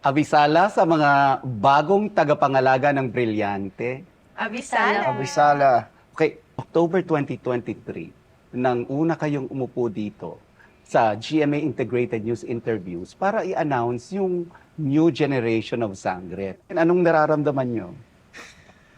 Abisala sa mga bagong tagapangalaga ng Brilyante. Abisala. Abisala. Okay, October 2023, nang una kayong umupo dito sa GMA Integrated News Interviews para i-announce yung new generation of Sangre. Anong nararamdaman nyo?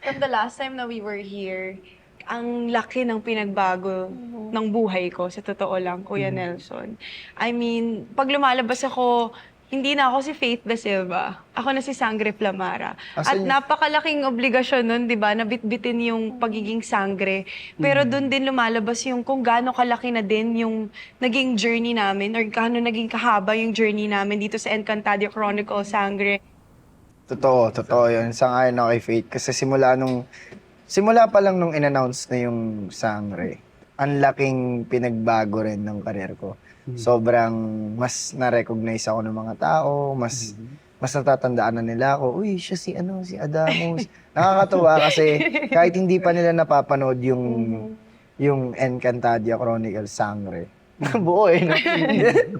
From the last time na we were here, ang laki ng pinagbago ng buhay ko, sa totoo lang, Kuya Nelson. I mean, pag lumalabas ako, hindi na ako si Faith Da Silva. Ako na si Sangre Flamara. At Asan yun? napakalaking obligasyon nun, di ba? Nabitbitin yung pagiging sangre. Pero doon din lumalabas yung kung gaano kalaki na din yung naging journey namin or gaano naging kahaba yung journey namin dito sa Encantadia Chronicle Sangre. Totoo yun. Sang-ayon ako kay Faith. Kasi simula pa lang nung in-announce na yung Sangre, ang laking pinagbago rin ng karir ko. Sobrang mas na-recognize ako ng mga tao, mas natatandaan na nila ako, uy, siya si Adamos. Nakakatuwa kasi kahit hindi pa nila napapanood yung Encantadia Chronicle Sangre. Buo no?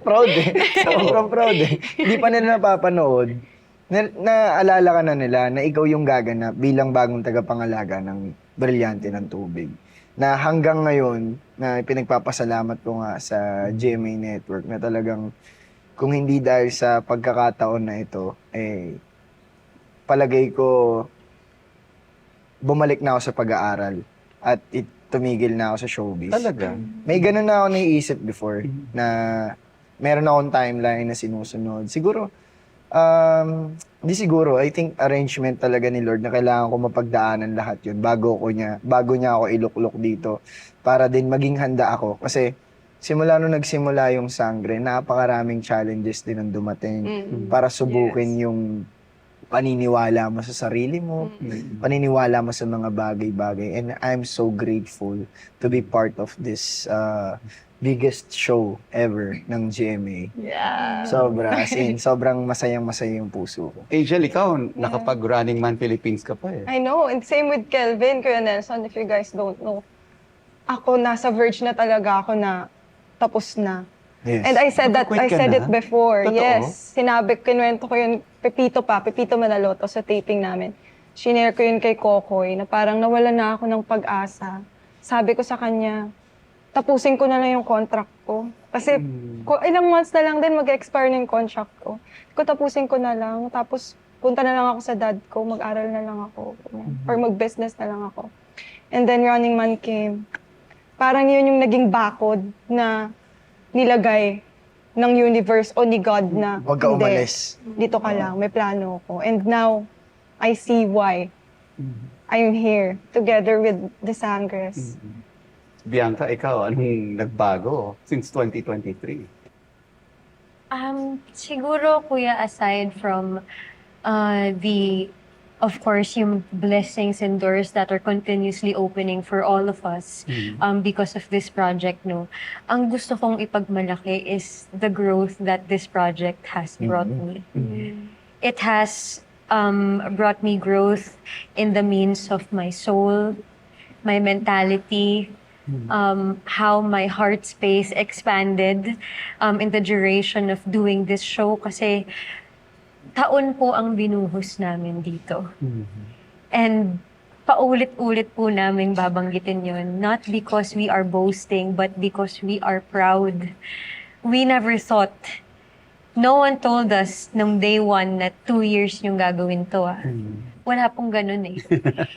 Proud Sobrang proud Hindi pa nila napapanood. Naalala ka na nila na ikaw yung gaganap bilang bagong tagapangalaga ng Brilyante ng Tubig. Na hanggang ngayon, na pinagpapasalamat ko nga sa GMA Network na talagang kung hindi dahil sa pagkakataon na ito, palagay ko bumalik na ako sa pag-aaral at tumigil na ako sa showbiz. Talaga? May ganun na ako naiisip before na meron akong timeline na sinusunod. Siguro, I think arrangement talaga ni Lord na kailangan ko mapagdaanan lahat yun bago niya ako iluklok dito para din maging handa ako. Kasi simula nung nagsimula yung Sangre, napakaraming challenges din ang dumating para subukin yung paniniwala mo sa sarili mo, paniniwala mo sa mga bagay-bagay. And I'm so grateful to be part of this biggest show ever ng GMA. Yeah. Sobrang masayang-masaya yung puso ko. Angel, ikaw, nakapag-Running Man Philippines ka pa eh. I know, and same with Kelvin, Kuya Nelson, if you guys don't know. Ako, nasa verge na talaga ako na tapos na. Yes. And I said Nakakwit ka na? it before. Totoo? Yes. Kinuwento ko yun, Pepito Manaloto sa taping namin. Shinare ko yun kay Kokoy na parang nawala na ako ng pag-asa. Sabi ko sa kanya, tapusin ko na lang yung contract ko. Kasi ilang months na lang din mag-expire na yung contract ko. Tapusin ko na lang, tapos punta na lang ako sa dad ko, mag-aral na lang ako, or mag-business na lang ako. And then Running Man came. Parang yun yung naging bakod na nilagay ng universe o ni God na Huwag ka hindi, umalis. dito ka lang, may plano ko. And now, I see why I'm here together with the Sangres. Bianca, ikaw, anong nagbago since 2023? Siguro, Kuya, aside from of course, yung blessings and doors that are continuously opening for all of us because of this project, no? Ang gusto kong ipagmalaki is the growth that this project has brought me. It has brought me growth in the means of my soul, my mentality, how my heart space expanded in the duration of doing this show kasi taon po ang binuhos namin dito. And paulit-ulit po namin babanggitin yun, not because we are boasting, but because we are proud. We never thought, no one told us nung day one na 2 years yung gagawin to. Wala pong ganun eh.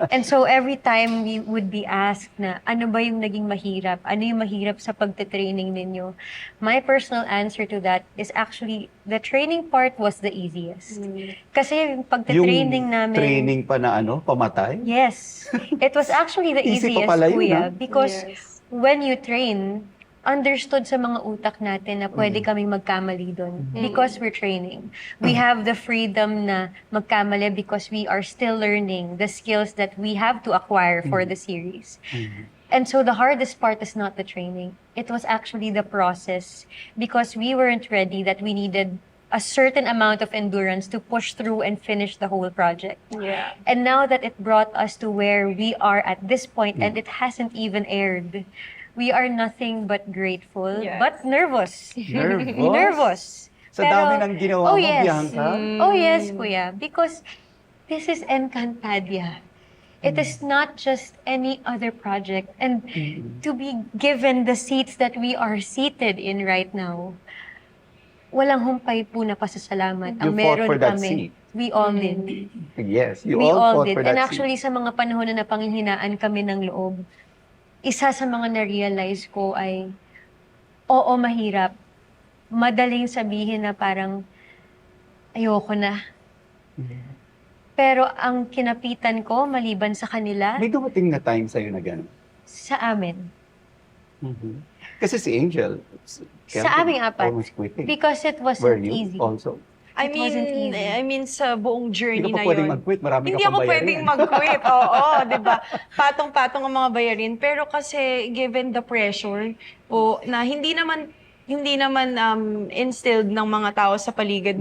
And so every time we would be asked na ano ba yung naging mahirap? Ano yung mahirap sa pagte-training ninyo? My personal answer to that is actually the training part was the easiest. Kasi yung pagte-training namin... training pa na pamatay? Yes. It was actually the Easy pa easiest, pala yun, Kuya. ha? Because Yes. when you train, understood sa mga utak natin na pwede kaming magkamali doon because we're training. We have the freedom na magkamali because we are still learning the skills that we have to acquire for the series. And so the hardest part is not the training. It was actually the process because we weren't ready, that we needed a certain amount of endurance to push through and finish the whole project. Yeah. And now that it brought us to where we are at this point and it hasn't even aired, we are nothing but grateful, Yes. but nervous. Nervous? Nervous. Sa Pero- dami ng ginawa mo, Oh, yes. Bianca. Oh yes, kuya. Because this is Encantadia. It is not just any other project. And to be given the seats that we are seated in right now, walang humpay po na pasasalamat. You Ang fought meron for that kami. seat. We all did. Yes, you We all all fought did. for that And seat. actually, sa mga panahon na napanghihinaan kami ng loob, isa sa mga na-realize ko ay, oo, mahirap. Madaling sabihin na parang, ayoko na. Pero ang kinapitan ko, maliban sa kanila, May dumating na time sa'yo na gano'n. sa amin. Kasi si Angel, Sa aming apat. almost quitting. Because it Were wasn't you easy. also? I It wasn't mean, easy. sa buong Hindi journey ka pa na pwedeng yun. mag-quit, marami Hindi ka pang ako bayarin. pwedeng mag-quit. Oo, di ba? Patong-patong ang mga bayarin. Pero kasi, given the pressure po, na hindi naman instilled ng mga tao sa paligid,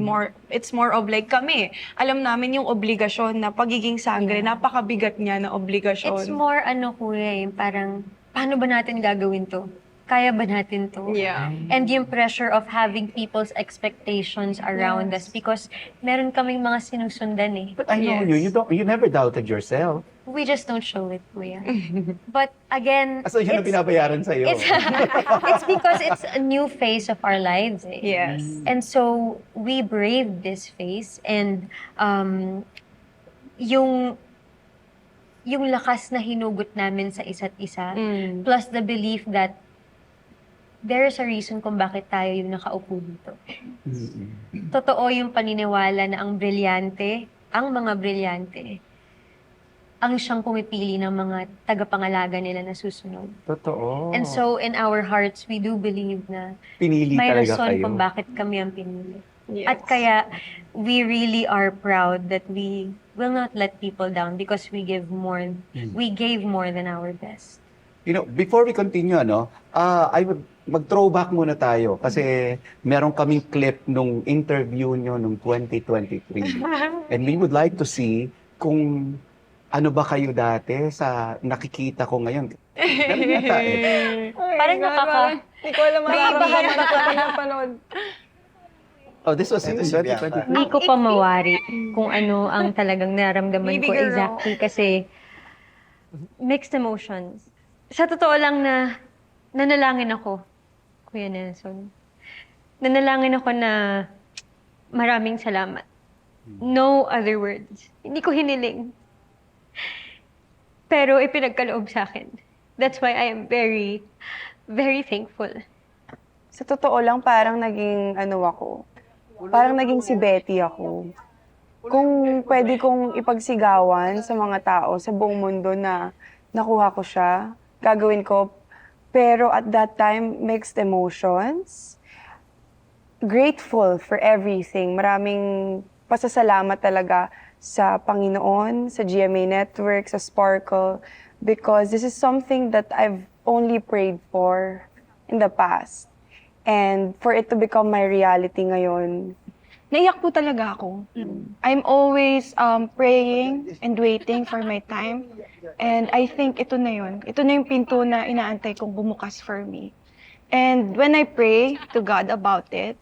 it's more of like kami. Alam namin yung obligasyon na pagiging sangre, napakabigat niya na obligasyon. It's more kuya, yung parang, paano ba natin gagawin to? Kaya ba natin to? Yeah. And yung pressure of having people's expectations around us because meron kaming mga sinusundan eh. But I know Yes. you never doubted yourself. We just don't show it, kuya. But again, So yun ang binabayaran sa'yo. it's because it's a new phase of our lives eh. Yes. And so, we braved this phase and yung lakas na hinugot namin sa isa't isa, Mm. plus the belief that there's a reason kung bakit tayo yung nakaupo dito. Totoo yung paniniwala na ang mga brilyante, ang siyang pumipili ng mga tagapangalaga nila na susunod. Totoo. And so, in our hearts, we do believe na pinili may talaga rason kayo. kung bakit kami ang pinili. Yes. At kaya, we really are proud that we will not let people down because we gave more than our best. You know, before we continue, I would mag-throwback muna tayo kasi meron kaming clip nung interview nyo nung 2023. And we would like to see kung ano ba kayo dati sa nakikita ko ngayon. Ganun yata eh. Parang Hindi ko alam mararamdaman na kapag napanood. Oh, this was Ito si 2023. Hindi ko pa mawari kung ano ang talagang nararamdaman Baby ko girl. exactly kasi mixed emotions. Sa totoo lang na nanalangin ako, Kuya Nelson. Nanalangin ako na maraming salamat. No other words. Hindi ko hiniling. Pero ipinagkaloob sa akin. That's why I am very, very thankful. Sa totoo lang, parang naging parang naging si Betty ako. Kung pwede kong ipagsigawan sa mga tao sa buong mundo na nakuha ko siya, gagawin ko. Pero at that time, mixed emotions. Grateful for everything. Maraming pasasalamat talaga sa Panginoon, sa GMA Network, sa Sparkle, because this is something that I've only prayed for in the past. And for it to become my reality ngayon, Naiyak po talaga ako. I'm always praying and waiting for my time. And I think ito na yun. Ito na yung pinto na inaantay kong bumukas for me. And when I pray to God about it,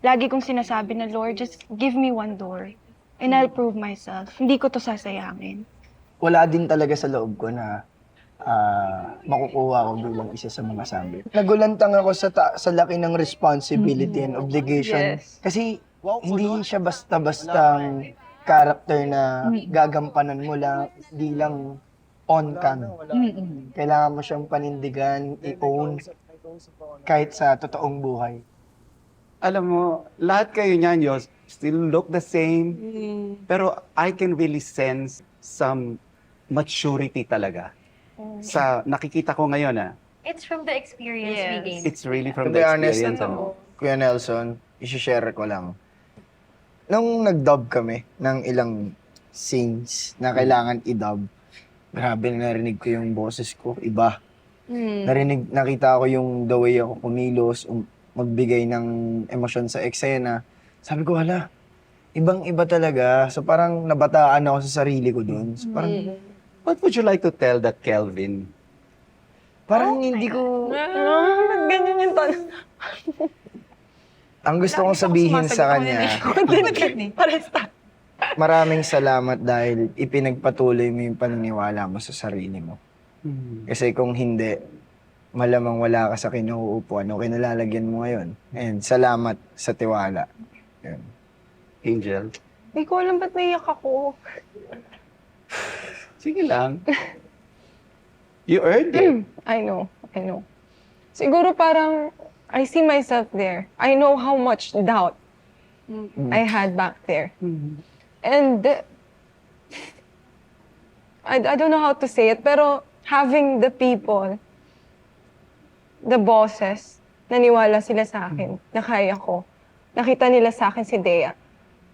lagi kong sinasabi na, Lord, just give me one door. And I'll prove myself. Hindi ko to sasayangin. Wala din talaga sa loob ko na makukuha ko bilang isa sa mga sambi. Nagulantang ako sa laki ng responsibility and obligation. Yes. Kasi hindi siya basta-bastang character na gagampanan mo lang, di lang on cam. Kailangan mo siyang panindigan, i-own, kahit sa totoong buhay. Alam mo, lahat kayo niyan, still look the same. Pero I can really sense some maturity talaga. Sa nakikita ko ngayon, It's from the experience we Yes. gained. it's really To from be the honest, experience. Kuya Nelson, isi-share ko lang. Nung nag-dub kami ng ilang scenes na kailangan i-dub, grabe narinig ko yung boses ko, iba. Nakita ko yung the way ako kumilos, magbigay ng emosyon sa eksena. Sabi ko, hala, ibang-iba talaga. So parang nabataan ako sa sarili ko dun. So parang, What would you like to tell that Kelvin? parang hindi ko, Ganyan yung ton. Ang gusto kong sabihin sa kanya, Pares tayo. maraming salamat dahil ipinagpatuloy mo yung paniniwala mo sa sarili mo. Kasi kung hindi, malamang wala ka sa kinuupuan o kinalalagyan mo ngayon. And salamat sa tiwala. Yun. Angel, Hindi ko alam ba't naiyak ako. sige lang. You earned it. I know. Siguro parang, I see myself there. I know how much doubt I had back there. And I don't know how to say it, pero having the people, the bosses, naniwala sila sa akin, na kaya ko. Nakita nila sa akin si Dea.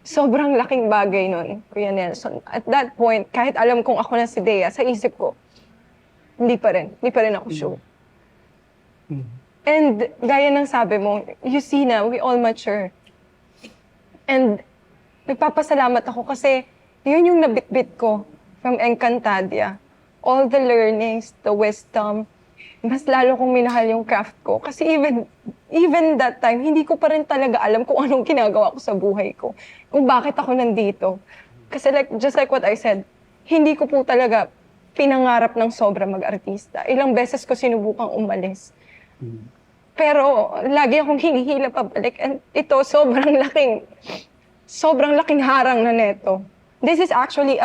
Sobrang laking bagay nun, Kuya Nelson. At that point, kahit alam kong ako na si Dea, sa isip ko, hindi pa rin ako sure. And gaya ng sabi mo, you see na, we all mature. And nagpapasalamat ako kasi yun yung nabitbit ko from Encantadia. All the learnings, the wisdom, mas lalo kong minahal yung craft ko. Kasi even that time, hindi ko pa rin talaga alam kung anong ginagawa ko sa buhay ko. Kung bakit ako nandito. Kasi just like what I said, hindi ko po talaga pinangarap ng sobra mag-artista. Ilang beses ko sinubukang umalis. Pero lagi akong hinihila pabalik. And ito, sobrang laking harang na neto. This is actually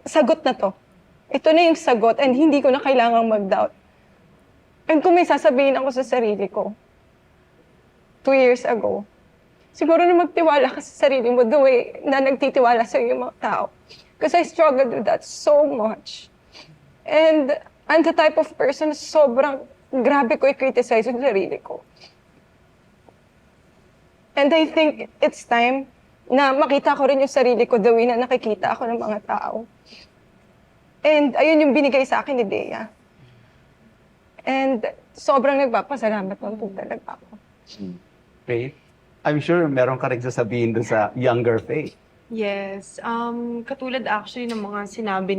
sagot na to. Ito na yung sagot and hindi ko na kailangang mag-doubt. And kung may sasabihin ako sa sarili ko, 2 years ago, siguro na magtiwala ka sa sarili mo the way na nagtitiwala sa yung mga tao. Because I struggled with that so much. And I'm the type of person na sobrang grabe ko i-criticize yung sarili ko. And I think it's time na makita ko rin yung sarili ko the way na nakikita ako ng mga tao. And ayun yung binigay sa akin ni Dea. And sobrang nagpapasalamat naman po talaga ako. Faith, I'm sure meron ka rin sasabihin doon sa younger Faith. Yes. Katulad actually ng mga sinabi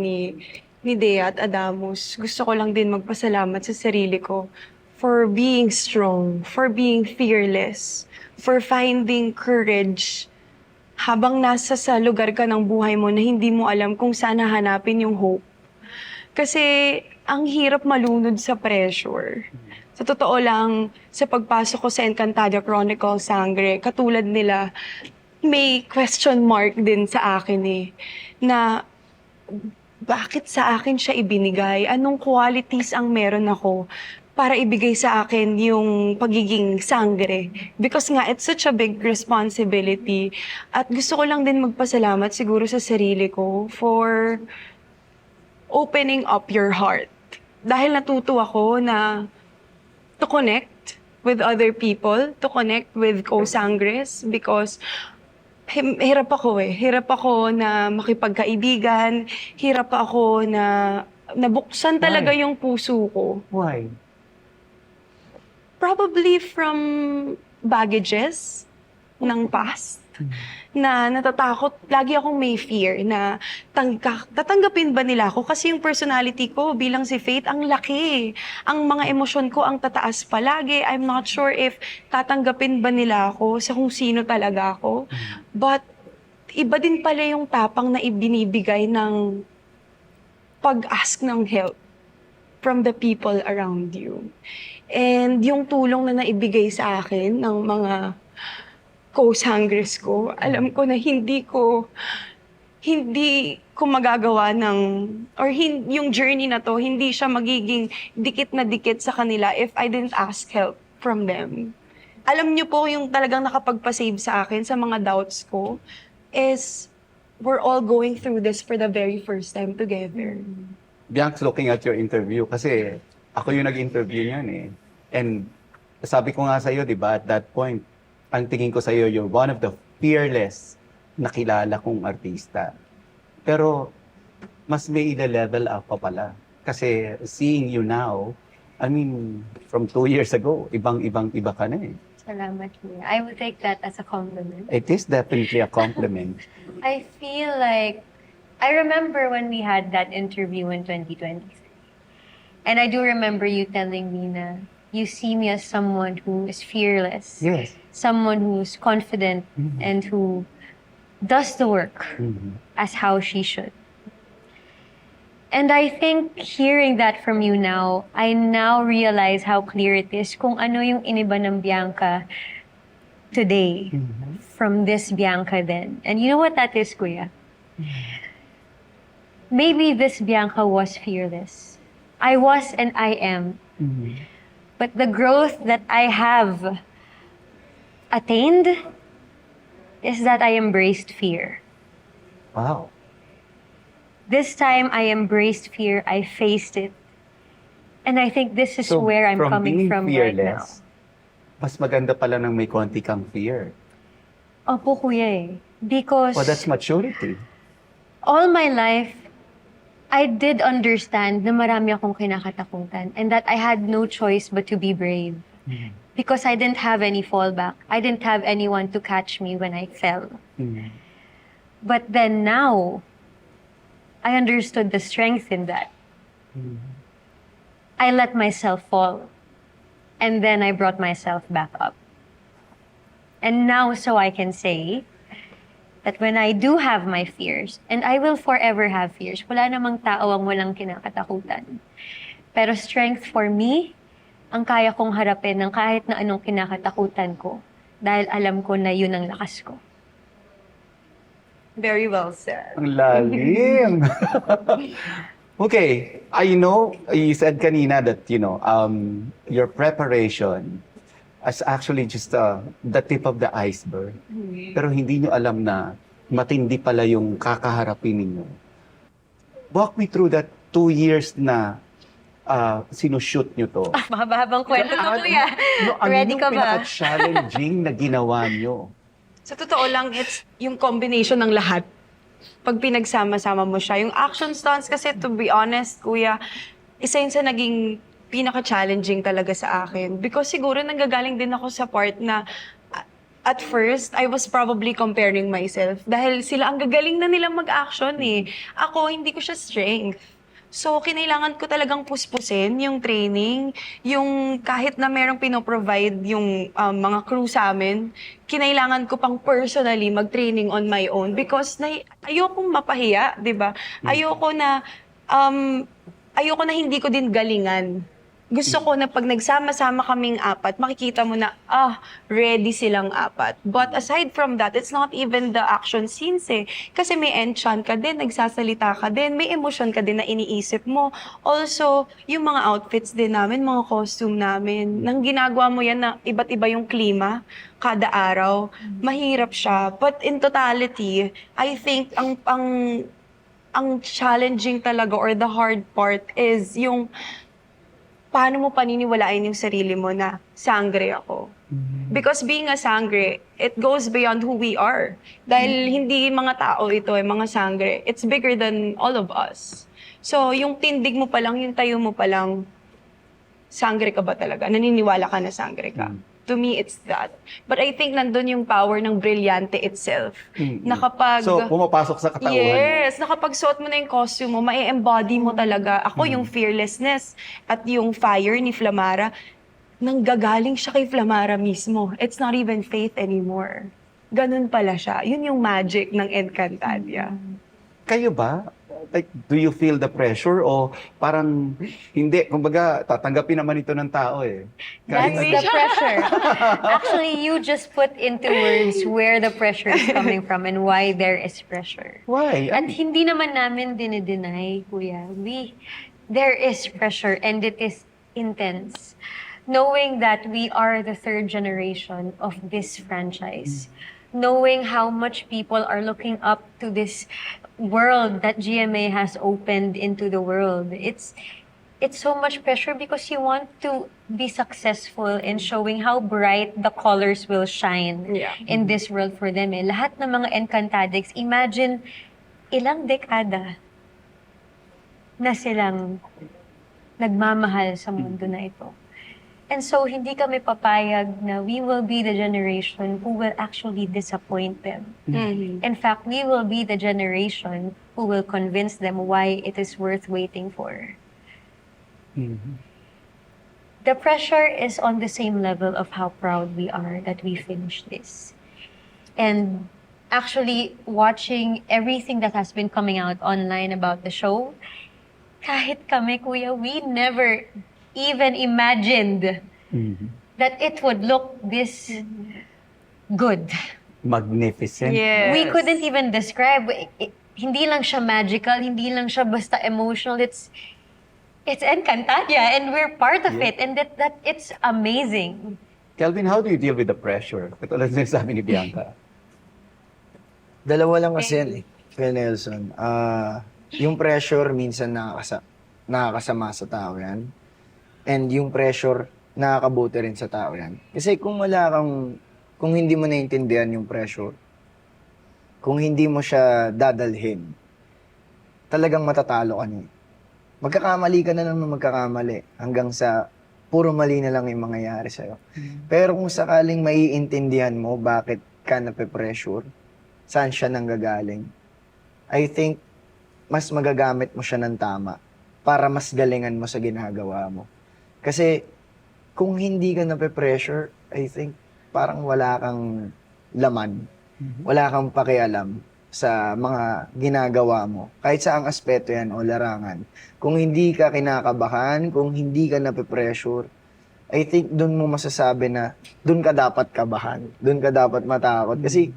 ni Dea at Adamus, gusto ko lang din magpasalamat sa sarili ko for being strong, for being fearless, for finding courage habang nasa sa lugar ka ng buhay mo na hindi mo alam kung saan hahanapin yung hope. Kasi ang hirap malunod sa pressure. Sa totoo lang, sa pagpasok ko sa Encantadia Chronicle Sangre, katulad nila, may question mark din sa akin na bakit sa akin siya ibinigay? Anong qualities ang meron ako para ibigay sa akin yung pagiging sangre? Because nga, it's such a big responsibility. At gusto ko lang din magpasalamat siguro sa sarili ko for opening up your heart. Dahil natuto ako na to connect with other people, to connect with co-sangres because hirap ako Hirap ako na makipagkaibigan, hirap ako na nabuksan talaga yung puso ko. Why? Probably from baggages ng past na natatakot. Lagi akong may fear na tatanggapin ba nila ako? Kasi yung personality ko bilang si Faith, ang laki. Ang mga emosyon ko ang tataas palagi. I'm not sure if tatanggapin ba nila ako sa kung sino talaga ako. But iba din pala yung tapang na ibinibigay ng pag-ask ng help from the people around you. And yung tulong na naibigay sa akin ng mga co-sangres ko, alam ko na hindi ko magagawa yung journey na to, hindi siya magiging dikit na dikit sa kanila if I didn't ask help from them. Alam niyo po yung talagang nakapagpasave sa akin sa mga doubts ko is we're all going through this for the very first time together. Bianca's looking at your interview kasi ako yung nag-interview niyan And sabi ko nga sa'yo, di ba, at that point, ang tingin ko sa'yo, you're one of the fearless na kilala kong artista. Pero mas may level up pa pala. Kasi seeing you now, I mean, from 2 years ago, iba ka na Salamat, Kuya. I would take that as a compliment. It is definitely a compliment. I feel like, I remember when we had that interview in 2023. And I do remember you telling me na you see me as someone who is fearless, Yes. someone who's confident, and who does the work as how she should. And I think hearing that from you now, I now realize how clear it is kung ano yung iniba ng Bianca today from this Bianca then. And you know what that is, Kuya? Maybe this Bianca was fearless. I was and I am. But the growth that I have attained is that I embraced fear. Wow. This time I embraced fear, I faced it. And I think this is where I'm coming being from right now. fearless, mas maganda pala nang may konti kang fear. Opo, Kuya eh. Because Well, that's maturity. all my life, I did understand na marami akong kinakatakutan and that I had no choice but to be brave. Because I didn't have any fallback. I didn't have anyone to catch me when I fell. But then now, I understood the strength in that. I let myself fall. And then I brought myself back up. And now, so I can say that when I do have my fears, and I will forever have fears, wala namang tao ang walang kinakatakutan. Pero strength for me, ang kaya kong harapin ng kahit na anong kinakatakutan ko dahil alam ko na yun ang lakas ko. Very well said. Ang lalim. Okay, I know you said kanina that, your preparation is actually just the tip of the iceberg. Pero hindi nyo alam na matindi pala yung kakaharapin ninyo. Walk me through that 2 years na sinushoot nyo to. Mahaba-habang kwento to, Kuya. Ready ka ba? Pinaka-challenging na ginawa nyo? Sa totoo lang, it's yung combination ng lahat. Pag pinagsama-sama mo siya. Yung action stunts kasi, to be honest, Kuya, isa yun sa naging pinaka-challenging talaga sa akin. Because siguro nanggagaling din ako sa part na at first, I was probably comparing myself. Dahil sila ang gagaling na nilang mag-action eh. Ako, hindi ko siya strength. So, kinailangan ko talagang puspusin yung training, yung kahit na merong pinoprovide yung mga crew sa amin, kinailangan ko pang personally mag-training on my own because ayokong mapahiya, di ba? Ayoko na hindi ko din galingan. Gusto ko na pag nagsama-sama kaming apat, makikita mo na, ready silang apat. But aside from that, it's not even the action scenes eh. Kasi may enchant ka din, nagsasalita ka din, may emotion ka din na iniisip mo. Also, yung mga outfits din namin, mga costume namin, nang ginagawa mo yan na iba't iba yung klima kada araw, mahirap siya. But in totality, I think ang challenging talaga or the hard part is yung paano mo paniniwalain yung sarili mo na sangre ako. Because being a sangre, it goes beyond who we are. Dahil hindi mga tao ito, mga sangre. It's bigger than all of us. So, yung tindig mo pa lang, yung tayo mo pa lang, sangre ka ba talaga? Naniniwala ka na sangre ka? To me, it's that. But I think nandun yung power ng brilyante itself. Na kapag... So, pumapasok sa katawan mo. Yes, na kapag suot mo na yung costume mo, ma-embody mo talaga. Ako, yung fearlessness at yung fire ni Flamara, nanggagaling siya kay Flamara mismo. It's not even faith anymore. Ganun pala siya. Yun yung magic ng Encantadia. Kayo ba? Like, do you feel the pressure o parang hindi? Kumbaga, tatanggapin naman ito ng tao eh. That's Kahit- the pressure. Actually, you just put into words where the pressure is coming from and why there is pressure. Why? At hindi naman namin dinideny, Kuya. There is pressure and it is intense. Knowing that we are the third generation of this franchise. Knowing how much people are looking up to this world that GMA has opened into the world. It's so much pressure because you want to be successful in showing how bright the colors will shine in this world for them. Lahat ng mga Encantadix, imagine ilang dekada na silang nagmamahal sa mundo na ito. And so, hindi kami papayag na we will be the generation who will actually disappoint them. In fact, we will be the generation who will convince them why it is worth waiting for. the pressure is on the same level of how proud we are that we finished this. And actually, watching everything that has been coming out online about the show, kahit kami, kuya, we never even imagined that it would look this good. Magnificent. Yes. We couldn't even describe. Hindi lang siya magical, hindi lang siya basta emotional. It's Encantadia, and we're part of it, and that it's amazing. Kelvin, how do you deal with the pressure? Katulad ng sabi ni Bianca. Dalawa lang kasi yan eh, Kuya Nelson. Yung pressure minsan nakakasama sa tao yan. And yung pressure nakakabuti rin sa tao yan. Kasi kung hindi mo naiintindihan yung pressure, kung hindi mo siya dadalhin, talagang matatalo ka niya. Magkakamali ka na naman magkakamali hanggang sa puro mali na lang yung mangyayari sa'yo. Pero kung sakaling maiintindihan mo bakit ka nape-pressure, saan siya nanggagaling, I think mas magagamit mo siya ng tama para mas galingan mo sa ginagawa mo. Kasi kung hindi ka nape-pressure, I think parang wala kang laman, wala kang pakialam sa mga ginagawa mo. Kahit saang aspeto yan o larangan. Kung hindi ka kinakabahan, kung hindi ka nape-pressure, I think doon mo masasabi na doon ka dapat kabahan, doon ka dapat matakot. Kasi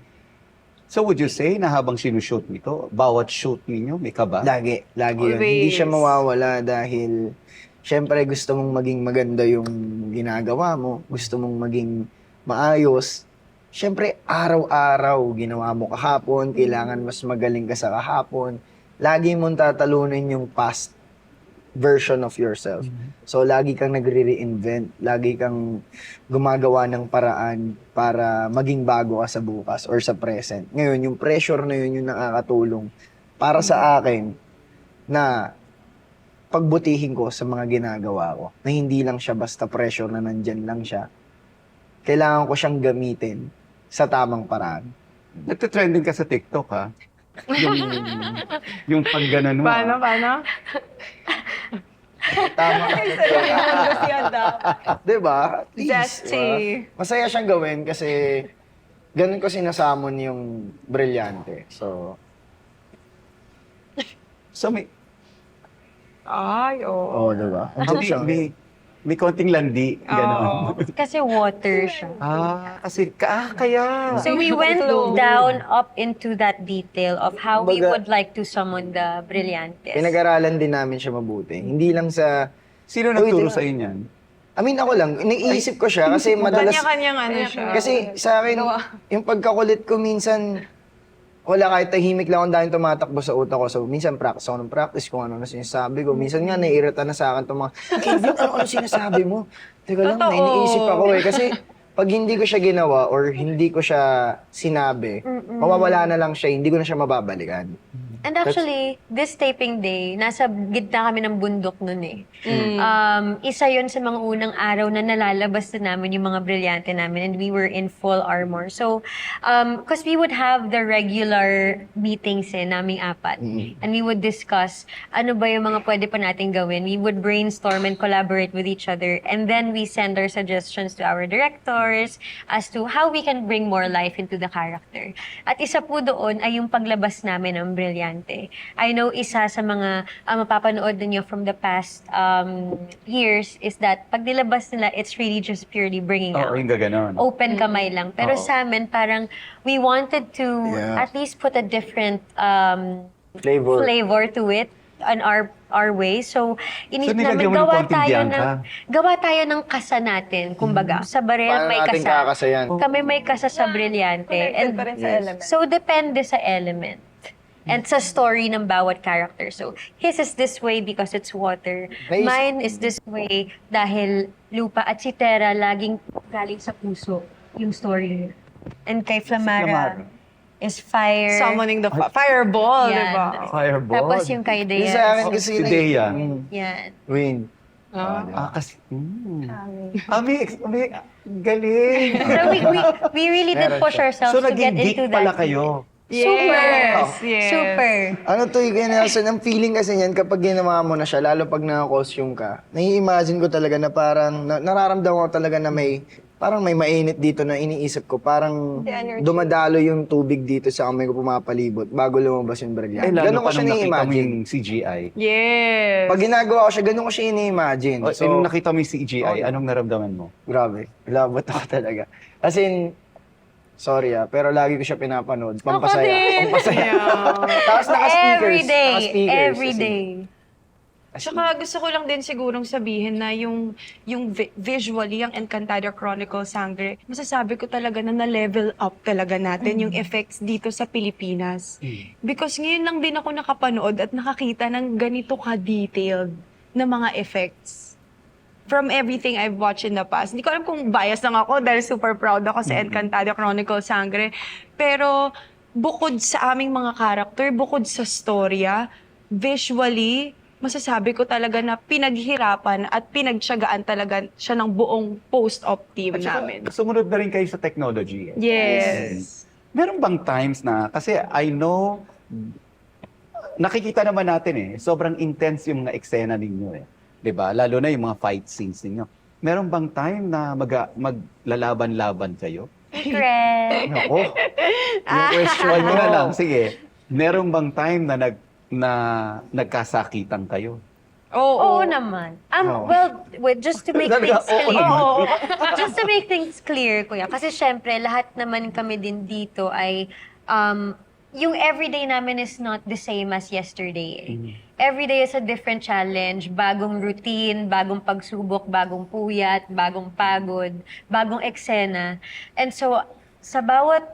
So would you say na habang sinushoot nito, bawat shoot ninyo may kaba? lagi yun. Hindi siya mawawala dahil syempre gusto mong maging maganda yung ginagawa mo, gusto mong maging maayos. Syempre araw-araw ginawa mo kahapon, kailangan mas magaling ka sa kahapon. Lagi mong tatalunin yung past version of yourself. So lagi kang nagre-reinvent, lagi kang gumagawa ng paraan para maging bago ka sa bukas or sa present. Ngayon, yung pressure na yun yung nakakatulong para sa akin na pagbutihin ko sa mga ginagawa ko. Na hindi lang siya basta pressure na nandyan lang siya. Kailangan ko siyang gamitin sa tamang paraan. Nagtitrending ka sa TikTok, ha? yung pag ganun mo. Paano? Tama. Diba? At least, Zesty. diba? Masaya siyang gawin kasi ganun ko sinasamon yung brilyante. So, So may, Ay, oo. diba? may konting landi. Ganon. Kasi water siya. Kaya. So we went down up into that detail of how we Kumbaga, would like to summon the Brillantes. Pinag-aralan din namin siya mabuti. Hindi lang sa... Sino nagturo sa inyo yan? I mean, ako lang. Iniisip ko siya kasi madalas... Kanya-kanyang ano siya. Kasi sa akin, yung pagkakulit ko minsan, wala kahit tahimik lang ang dahil tumatakbo sa utak ko. So, minsan practice ako ng practice kung ano na sinasabi ko. Minsan nga, naiirita na sa akin itong mga, Kevin, ano sinasabi mo? Teka lang, Totoo. iniisip ako eh. Kasi pag hindi ko siya ginawa or hindi ko siya sinabi, mawawala na lang siya, hindi ko na siya mababalikan. And actually, this taping day, nasa gitna kami ng bundok nun eh. Isa yon sa mga unang araw na nalalabas na namin yung mga brilyante namin and we were in full armor. So, because we would have the regular meetings naming apat and we would discuss ano ba yung mga pwede pa natin gawin. We would brainstorm and collaborate with each other and then we send our suggestions to our directors as to how we can bring more life into the character. At isa po doon ay yung paglabas namin ng brilyante. I know isa sa mga mapapanood ninyo from the past years is that pag nilabas nila, it's really just purely bringing out. Oo, yung gaganon. Open kamay lang. Pero sa amin, parang we wanted to at least put a different flavor to it on our way. So, inisip namin, nilagyan mo ng konting Bianca. gawa tayo ng kasa natin. Kumbaga, sa baril Paano may natin kasa. kakasayan? Kami may kasa sa brilyante. Connected pa rin sa element. So, depende sa element. And sa story ng bawat character. So, his is this way because it's water. Mine is this way dahil lupa. At si Terra, laging galing sa puso yung story niya. And kay Flamara is fire. Summoning the fireball, Yan. di ba? Fireball. Tapos yung kay Yung sa akin Dea. kasi Si Dea. Yan. Win. Kasi, may galing. So we really did push ourselves So to get naging geek into that. pala kayo. Yes, yes. Super. Ano to, kaya Nelson, ang feeling kasi niyan kapag ginawa mo na siya, lalo pag naka-costume ka, nai-imagine ko talaga na parang, nararamdaman ko talaga na parang may mainit dito na iniisip ko, parang The energy. dumadalo yung tubig dito sa kamay ko pumapalibot bago lumabas yung Eh, Brilliant. lalo Ganun ko pa siya nung nakita mo nai-imagine. yung CGI. Yes. Pag ginagawa ko siya, ganun ko siya ini-imagine. O, nung nakita mo yung CGI, anong naramdaman mo? Grabe, labot ako talaga. As in, sorry pero lagi ko siya pinapanood. Pampasaya. Pampasaya. Tapos naka-speakers. Every day. Naka-speakers Every kasi. day. Tsaka gusto ko lang din sigurong sabihin na yung visually, yung Encantadia Chronicles Sangre, masasabi ko talaga na na-level up talaga natin yung effects dito sa Pilipinas. Because ngayon lang din ako nakapanood at nakakita ng ganito ka-detailed na mga effects. From everything I've watched in the past. Hindi ko alam kung bias lang ako dahil super proud ako sa Encantadia Chronicles Sangre. Pero bukod sa aming mga karakter, bukod sa storya, visually, masasabi ko talaga na pinaghirapan at pinagtiyagaan talaga siya ng buong post-op team At saka, namin. sumunod na rin kayo sa technology. Yes. Meron bang times na, kasi I know, nakikita naman natin sobrang intense yung mga eksena ninyo 'Di ba? Lalo na yung mga fight scenes ninyo. Meron bang time na maglalaban-laban kayo? Secret. Nako. Yung question mo na lang. Sige. Meron bang time na nagkasakitan kayo? Oo. Oo naman. Oo. Well, wait, just to make Talaga, things oo clear. naman. Just to make things clear, kuya. Kasi syempre, lahat naman kami din dito ay, yung everyday namin is not the same as yesterday. Every day is a different challenge, bagong routine, bagong pagsubok, bagong puyat, bagong pagod, bagong eksena. And so, sa bawat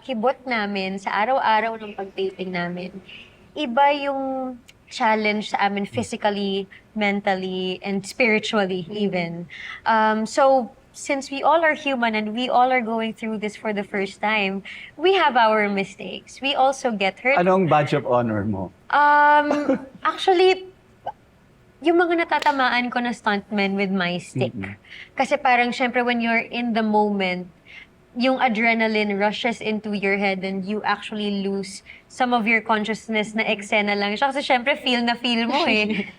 kibot namin, sa araw-araw ng pag-taping namin, iba yung challenge sa amin physically, mentally, and spiritually even. So, since we all are human and we all are going through this for the first time, we have our mistakes. We also get hurt. Anong badge of honor mo? Actually, yung mga natatamaan ko na stuntmen with my stick. Kasi parang syempre when you're in the moment, yung adrenaline rushes into your head and you actually lose some of your consciousness na eksena lang siya. Kasi syempre feel na feel mo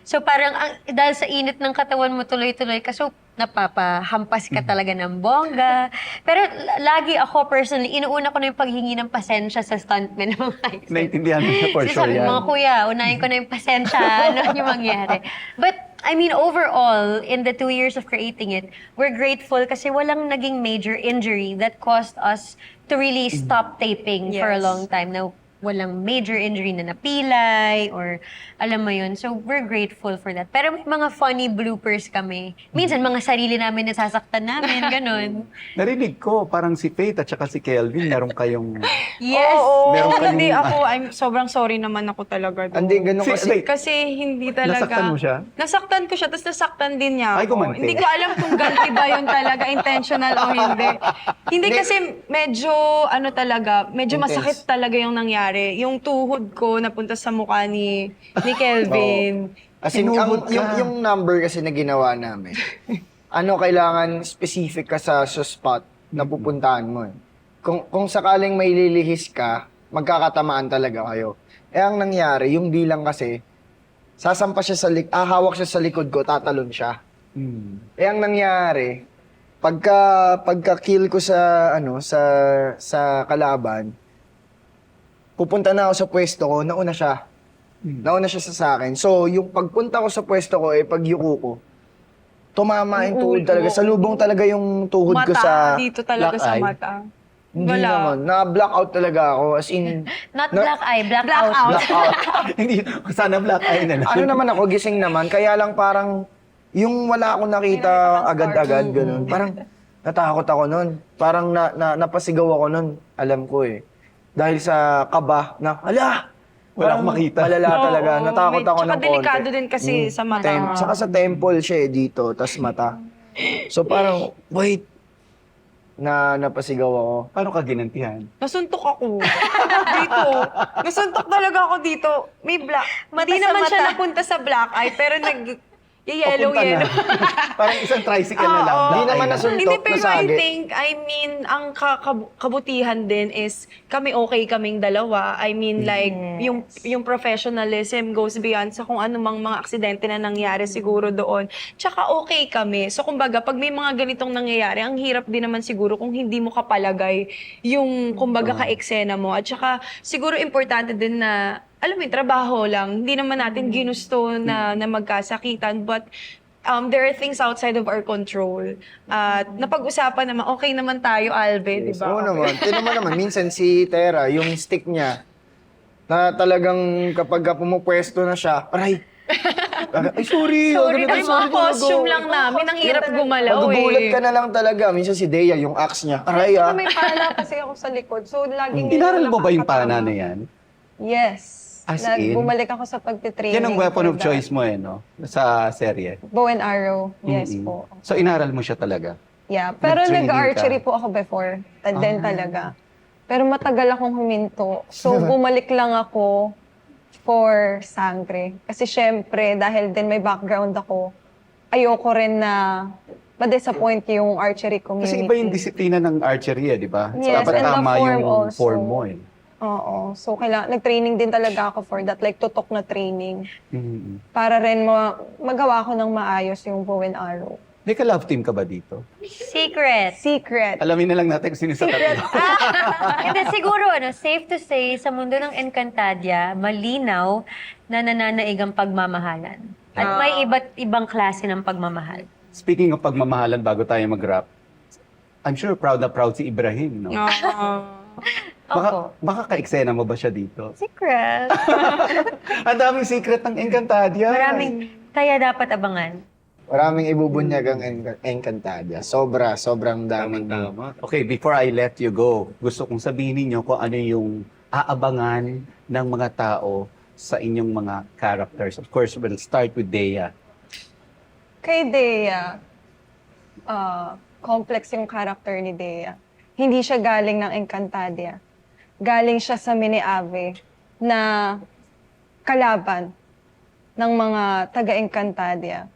So parang dahil sa init ng katawan mo tuloy-tuloy ka, so napapahampas ka talaga ng bongga. Pero lagi ako personally, inuuna ko na yung paghingi ng pasensya sa stuntmen ng mga exes. Naintindihan mo na for So sure sabi, yan. mga kuya, unahin ko na yung pasensya, ano yung mangyari. But, I mean, overall, in the 2 years of creating it, we're grateful kasi walang naging major injury that caused us to really stop taping for a Yes. long time. Now, walang major injury na napilay or alam mo yun. So, we're grateful for that. Pero may mga funny bloopers kami. Minsan, mga sarili namin nasasaktan namin, ganun. Narinig ko, parang si Faith at saka si Kelvin, meron kayong... Yes! Oo, Meron kayong- hindi ako, sobrang sorry naman ako talaga doon. Hindi, ganun Si- kasi. wait, Kasi hindi talaga. Nasaktan mo siya? Nasaktan ko siya, tapos nasaktan din niya ako. Ay, gumanti. Hindi ko alam kung ganti ba yun talaga, intentional o hindi. Hindi kasi medyo, medyo Intense. masakit talaga yung nangyari. Yung tuhod ko napunta sa mukha ni Kelvin. As in, Sinuhod ka. yung number kasi na ginawa namin, kailangan specific ka sa spot na pupuntahan mo Kung sakaling may lilihis ka, magkakatamaan talaga kayo. Ang nangyari, yung bilang kasi, sasampa siya hawak siya sa likod ko, tatalon siya. Ang nangyari, pagka-kill ko sa kalaban, pupunta na ako sa pwesto ko, nauna siya. Nauna siya sa akin. So, yung pagpunta ko sa pwesto ko, pagyuko ko, tumama yung tuhod talaga. Salubong talaga yung tuhod ko Mata, sa... dito talaga black sa eye. mata. Hindi Wala. naman. Na-blackout talaga ako. As in, Not black eye, blackout. Blackout. Hindi, sana black eye na lang. ano naman ako, gising naman. Kaya lang parang, yung wala akong nakita agad-agad, ganun. Parang, natakot ako nun. Parang napasigaw ako nun. Alam ko Dahil sa kaba na, Wala parang akong makita. Malala talaga. Oo, Natakot ako ng tsaka konti. delikado din kasi sa mata. Saka sa temple siya dito, tas mata. So parang, wait, napasigaw ako. Paano ka ginantihan? Nasuntok ako. Dito. Nasuntok talaga ako dito. May black. Mata Hindi sa naman siya mata. napunta sa black eye, pero yellow. Papunta na. Parang isang tricycle na lang. Oo. Hindi naman Lakay na. nasuntok Hindi, na pero I sagi. think, ang kabutihan din is kami okay kaming dalawa. I mean, like, yung professionalism goes beyond sa kung anumang mga aksidente na nangyari siguro doon. Tsaka okay kami. So, kumbaga, pag may mga ganitong nangyayari, ang hirap din naman siguro kung hindi mo kapalagay yung, kumbaga, ka-eksena mo. At tsaka, siguro importante din na alam mo, trabaho lang. Hindi naman natin ginusto na magkasakitan. But there are things outside of our control. At napag-usapan naman, okay naman tayo, Alve, di Yes, ba? oo naman. Tinan mo naman, minsan si Tera, yung stick niya, na talagang kapag pumupwesto na siya, aray! Ay, sorry! Sorry, ganito, ay, mga talaga. costume lang namin. Ang hirap gumalaw Magugulat ka eh. na lang talaga. Minsan si Dea, yung axe niya, aray Saka ah. may pana kasi ako sa likod. So, laging Inaral mo ba yung nakakatama. pana na yan? Yes. As in? Bumalik ako sa pagtitraining. Yan ang weapon for of that. choice mo no? Sa serye. Bow and arrow. Yes Mm-mm. po. So, inaral mo siya talaga. Yeah. Pero Nag-training nag-archery ka? po ako before. Din talaga. Pero matagal akong huminto. So, bumalik lang ako for sangre. Kasi syempre, dahil din may background ako, ayoko rin na ma-disappoint yung archery community. Kasi iba yung disiplina ng archery, di ba? Yes, Dapat and the tama form yung also. form mo eh. Oo. So, nag-training din talaga ako for that. Like, tutok na training. Mm-mm. Para rin magawa ko ng maayos yung bow and arrow. May ka-love team ka ba dito? Secret. Secret. Alamin na lang natin kung sino sa tatlo. Hindi, siguro, safe to say, sa mundo ng Encantadia, malinaw na nananaig ang pagmamahalan. At may iba't ibang klase ng pagmamahal. Speaking of pagmamahalan bago tayo mag-rap, I'm sure proud na proud si Ibrahim, no? Opo. Baka ka-eksena mo ba siya dito? Secret. Ang daming secret ng Encantadia. Maraming, kaya dapat abangan. Maraming ibubunyag ang Encantadia. Sobrang daming. Tama. Okay, before I let you go, gusto kong sabihin niyo kung ano yung aabangan ng mga tao sa inyong mga characters. Of course, we'll start with Dea. Kay Dea, complex yung character ni Dea. Hindi siya galing ng Encantadia. Galing siya sa Mini-Ave na kalaban ng mga taga-Encantadia.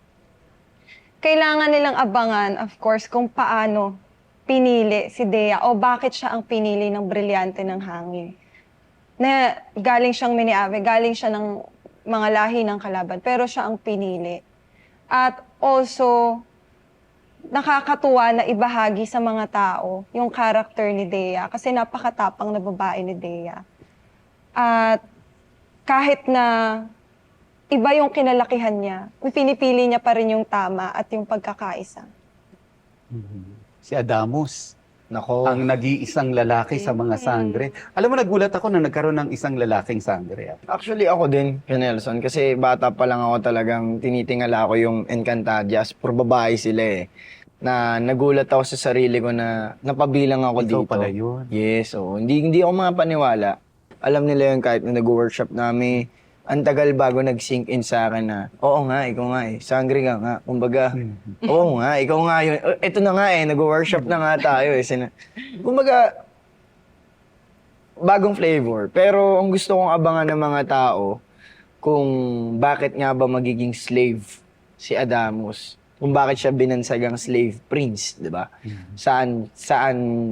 Kailangan nilang abangan, of course, kung paano pinili si Dea o bakit siya ang pinili ng brilyante ng hangin. Na galing siyang Mini-Ave, galing siya ng mga lahi ng kalaban, pero siya ang pinili. At also, nakakatuwa na ibahagi sa mga tao yung character ni Dea kasi napakatapang na babae ni Dea. At kahit na iba yung kinalakihan niya, pinipili niya pa rin yung tama at yung pagkakaisa. Si Adamus, Nako. ang nag-iisang lalaki sa mga sangre. Alam mo, nagulat ako na nagkaroon ng isang lalaking sangre. Actually, ako din, Nelson, kasi bata pa lang ako talagang tinitingala ko yung Encantadia. Puro babae sila eh. Na nagulat ako sa sarili ko na napabilang ako Ikaw dito. pala yun. Yes, oo. Hindi ako mapaniwala. Alam nila yun kahit na nag-workshop namin. Ang tagal bago nag-sink in sa akin na, oo nga, ikaw nga eh. Sangre ka nga. Kumbaga, oo nga, ikaw nga yun. Ito na nga eh, nag-workshop na nga tayo eh. Kumbaga, bagong flavor. Pero ang gusto kong abangan ng mga tao, kung bakit nga ba magiging slave si Adamus. Kung bakit siya binansagang slave prince, di ba? Saan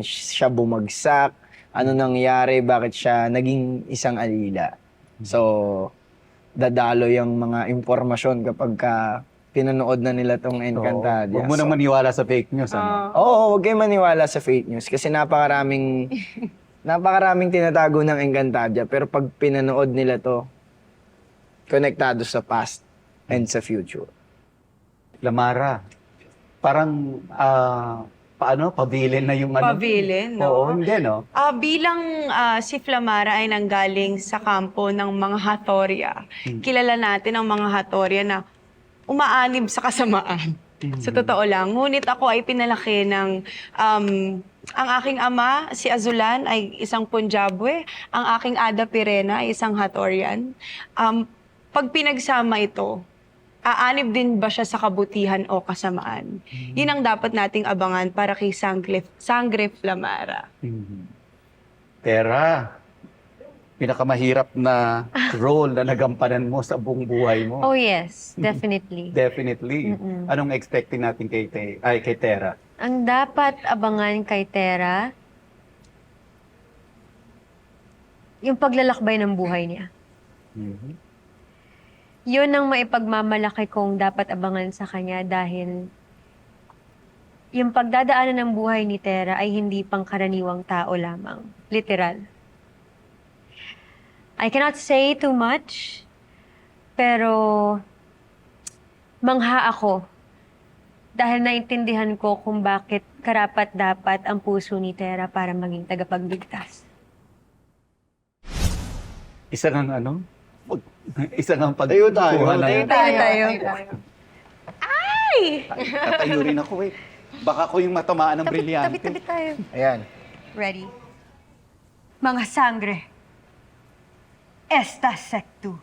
siya bumagsak, ano nangyari, bakit siya naging isang alila. So, dadalo yung mga impormasyon kapag pinanood na nila tong Encantadia. Huwag mo nang maniwala sa fake news. Ano? Oo, huwag kayong maniwala sa fake news kasi napakaraming tinatago ng Encantadia pero pag pinanood nila to, konektado sa past and sa future. Lamara, parang pabilin na yung ano. Pabilin, no? Oo, hindi, no? Bilang si Flamara ay nanggaling sa kampo ng mga Hatoria, kilala natin ang mga Hatoria na umaanib sa kasamaan. Sa totoo lang. Ngunit ako ay pinalaki ng ang aking ama, si Azulan, ay isang Punjabwe. Ang aking Ada Pirena ay isang Hatorian. Pag pinagsama ito, aanib din ba siya sa kabutihan o kasamaan? Yun ang dapat nating abangan para kay Sangre Flamara. Tera, pinakamahirap na role na nagampanan mo sa buong buhay mo. Oh yes, definitely. Definitely. Mm-mm. Anong expecting natin kay Tera? Ang dapat abangan kay Tera, yung paglalakbay ng buhay niya. Mhm. Yun ang maipagmamalaki kong dapat abangan sa kanya dahil yung pagdadaanan ng buhay ni Tera ay hindi pangkaraniwang tao lamang. Literal. I cannot say too much, pero mangha ako dahil naintindihan ko kung bakit karapat-dapat ang puso ni Tera para maging tagapagligtas. Isa ng isa ng Tayo tayo. pagkuha na Tayo yan. Tayo. Tatayo rin ako eh. Baka ko yung matamaan ng brilyante. Tabi tayo. Ayan. Ready? Mga sangre. Esta sectu.